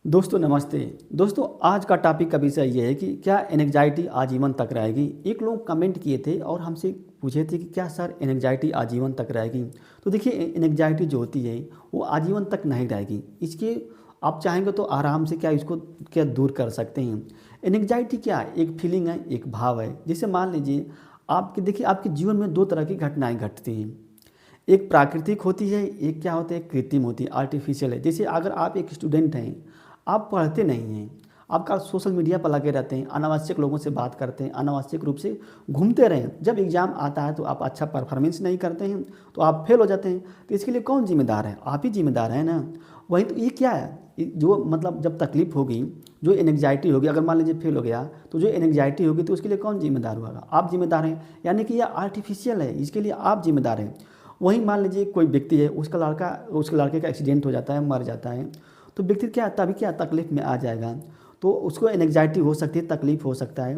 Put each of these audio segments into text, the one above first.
दोस्तों नमस्ते। दोस्तों आज का टॉपिक का विषय ये है कि क्या एंग्जायटी आजीवन तक रहेगी। एक लोग कमेंट किए थे और हमसे पूछे थे कि क्या सर एंग्जायटी आजीवन तक रहेगी। तो देखिए एंग्जायटी जो होती है वो आजीवन तक नहीं रहेगी। इसके आप चाहेंगे तो आराम से क्या इसको क्या दूर कर सकते हैं। एंग्जायटी क्या है, एक फीलिंग है, एक भाव है। जैसे मान लीजिए आपके देखिए आपके जीवन में दो तरह की घटनाएँ घटती हैं। एक प्राकृतिक होती है, एक क्या होता है कृत्रिम होती है, आर्टिफिशियल है। जैसे अगर आप एक स्टूडेंट हैं, आप पढ़ते नहीं हैं, आपका सोशल मीडिया पर लगे रहते हैं, अनावश्यक लोगों से बात करते हैं, अनावश्यक रूप से घूमते रहें, जब एग्ज़ाम आता है तो आप अच्छा परफॉर्मेंस नहीं करते हैं तो आप फेल हो जाते हैं। तो इसके लिए कौन जिम्मेदार है? आप ही जिम्मेदार हैं ना। वही तो ये क्या है, जो मतलब जब तकलीफ होगी, जो एंग्जायटी होगी, अगर मान लीजिए फेल हो गया तो जो एंग्जायटी होगी तो उसके लिए कौन जिम्मेदार होगा? आप जिम्मेदार हैं। यानी कि यह आर्टिफिशियल है, इसके लिए आप जिम्मेदार हैं। वहीं मान लीजिए कोई व्यक्ति है, उसके लड़के का एक्सीडेंट हो जाता है, मर जाता है, तो व्यक्ति क्या तभी क्या तकलीफ़ में आ जाएगा, तो उसको एंग्जायटी हो सकती है, तकलीफ़ हो सकता है।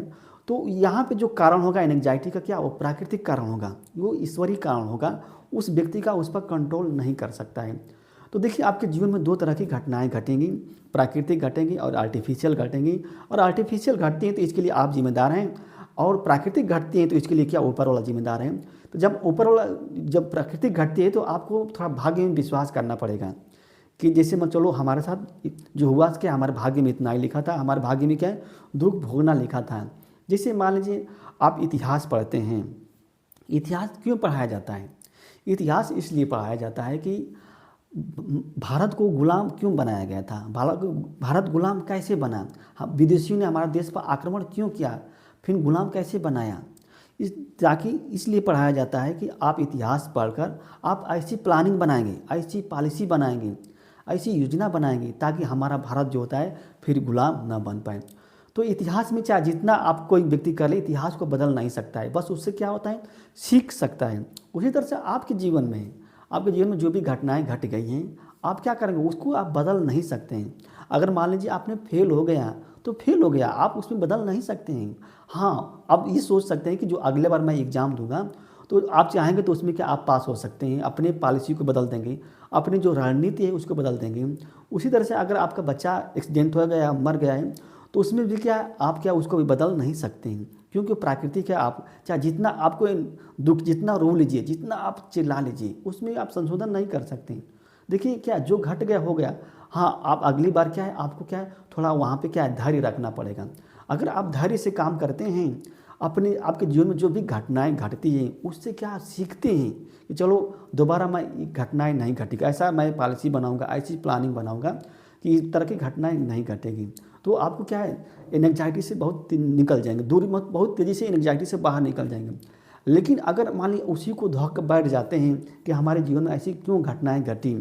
तो यहाँ पे जो कारण होगा एंग्जायटी का, क्या वो प्राकृतिक कारण होगा, वो ईश्वरीय कारण होगा। उस व्यक्ति का उस पर कंट्रोल नहीं कर सकता है। तो देखिए आपके जीवन में दो तरह की घटनाएं घटेंगी, प्राकृतिक घटेंगी और आर्टिफिशियल घटेंगी। और आर्टिफिशियल घटती हैं तो इसके लिए आप जिम्मेदार हैं, और प्राकृतिक घटती हैं तो इसके लिए क्या ऊपर वाला जिम्मेदार है। तो जब प्राकृतिक घटती है तो आपको थोड़ा भाग्य में विश्वास करना पड़ेगा कि जैसे मैं चलो हमारे साथ जो हुआ क्या, हमारे भाग्य में इतना ही लिखा था, हमारे भाग्य में क्या है दुख भोगना लिखा था। जैसे मान लीजिए आप इतिहास पढ़ते हैं। इतिहास क्यों पढ़ाया जाता है? इतिहास इसलिए पढ़ाया जाता है कि भारत को गुलाम क्यों बनाया गया था, भारत गुलाम कैसे बना, विदेशियों ने हमारे देश पर आक्रमण क्यों किया, फिर गुलाम कैसे बनाया। ताकि इसलिए पढ़ाया जाता है कि आप इतिहास पढ़कर आप ऐसी प्लानिंग बनाएंगे, ऐसी पॉलिसी बनाएंगे, ऐसी योजना बनाएंगे ताकि हमारा भारत जो होता है फिर गुलाम ना बन पाए। तो इतिहास में चाहे जितना आप कोई व्यक्ति कर ले, इतिहास को बदल नहीं सकता है, बस उससे क्या होता है सीख सकता है। उसी तरह से आपके जीवन में जो भी घटनाएं घट गई हैं, आप क्या करेंगे, उसको आप बदल नहीं सकते हैं। अगर मान लीजिए आपने फेल हो गया तो फेल हो गया, आप उसमें बदल नहीं सकते हैं। हाँ, आप ये सोच सकते हैं कि जो अगले बार मैं एग्ज़ाम दूंगा तो आप चाहेंगे तो उसमें क्या आप पास हो सकते हैं, अपने पॉलिसी को बदल देंगे, अपनी जो रणनीति है उसको बदल देंगे। उसी तरह से अगर आपका बच्चा एक्सीडेंट हो गया, मर गया है, तो उसमें भी क्या आप क्या उसको भी बदल नहीं सकते हैं, क्योंकि प्राकृतिक है। आप चाहे जितना आपको दुख जितना रो लीजिए, जितना आप चिल्ला लीजिए, उसमें आप संशोधन नहीं कर सकते हैं। देखिए क्या जो घट गया हो गया। हाँ, आप अगली बार क्या है आपको क्या है थोड़ा वहाँ पे क्या है धैर्य रखना पड़ेगा। अगर आप धैर्य से काम करते हैं, अपने आपके जीवन में जो भी घटनाएं घटती हैं उससे क्या सीखते हैं कि चलो दोबारा मैं घटनाएं नहीं घटेगा, ऐसा मैं पॉलिसी बनाऊंगा, ऐसी प्लानिंग बनाऊंगा कि इस तरह की घटनाएं नहीं घटेगी। तो आपको क्या है एंग्जायटी से बहुत निकल जाएंगे, दूरी मत बहुत तेज़ी से एंग्जायटी से बाहर निकल जाएंगे। लेकिन अगर मान लीजिए उसी को धोकर बैठ जाते हैं कि हमारे जीवन में ऐसी क्यों घटनाएं घटी,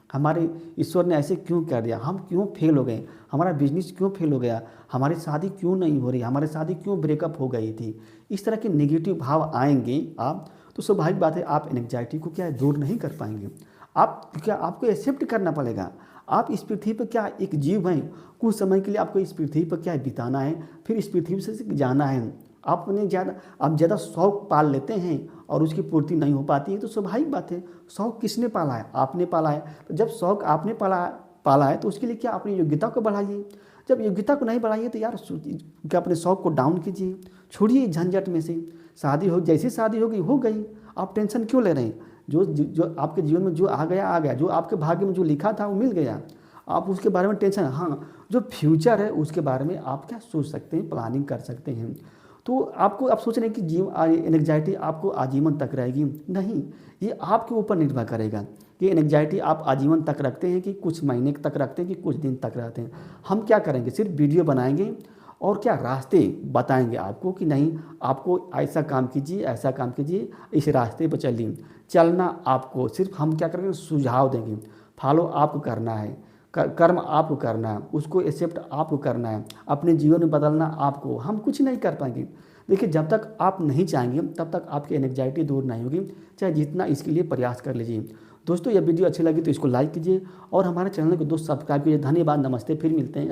हमारे ईश्वर ने ऐसे क्यों कर दिया, हम क्यों फेल हो गए, हमारा बिजनेस क्यों फेल हो गया, हमारी शादी क्यों नहीं हो रही, हमारी शादी क्यों ब्रेकअप हो गई थी, इस तरह के नेगेटिव भाव आएंगे आप, तो स्वाभाविक बात है आप एंग्जायटी को क्या है दूर नहीं कर पाएंगे। आप क्या आपको एक्सेप्ट करना पड़ेगा। आप इस पृथ्वी पर क्या एक जीव हैं, कुछ समय के लिए आपको इस पृथ्वी पर क्या बिताना है, फिर इस पृथ्वी से जाना है। आप ज़्यादा शौक पाल लेते हैं और उसकी पूर्ति नहीं हो पाती है, तो स्वाभाविक बात है शौक किसने पाला है, आपने पाला है। तो जब शौक आपने पाला है तो उसके लिए क्या अपनी योग्यता को बढ़ाइए। जब योग्यता को नहीं बढ़ाइए तो यार क्या अपने शौक को डाउन कीजिए, छोड़िए झंझट में से। शादी हो, जैसी शादी होगी हो गई, आप टेंशन क्यों ले रहे हैं। जो आपके जीवन में जो आ गया, जो आपके भाग्य में जो लिखा था वो मिल गया, आप उसके बारे में टेंशन, हाँ जो फ्यूचर है उसके बारे में आप क्या सोच सकते हैं, प्लानिंग कर सकते हैं। तो आपको आप सोच रहे हैं कि एंग्जायटी आपको आजीवन तक रहेगी, नहीं, ये आपके ऊपर निर्भर करेगा कि एंग्जायटी आप आजीवन तक रखते हैं कि कुछ महीने तक रखते हैं कि कुछ दिन तक रहते हैं। हम क्या करेंगे, सिर्फ वीडियो बनाएंगे और क्या रास्ते बताएंगे आपको कि नहीं आपको ऐसा काम कीजिए, ऐसा काम कीजिए, इस रास्ते पर चलिए। चलना आपको सिर्फ हम क्या करेंगे सुझाव देंगे, फॉलो आपको करना है, कर्म आपको करना है, उसको एक्सेप्ट आपको करना है, अपने जीवन में बदलना आपको, हम कुछ नहीं कर पाएंगे। देखिए जब तक आप नहीं चाहेंगे तब तक आपकी एंग्जायटी दूर नहीं होगी, चाहे जितना इसके लिए प्रयास कर लीजिए। दोस्तों यह वीडियो अच्छी लगी तो इसको लाइक कीजिए और हमारे चैनल को दोस्त सब्सक्राइब कीजिए। धन्यवाद, नमस्ते, फिर मिलते हैं।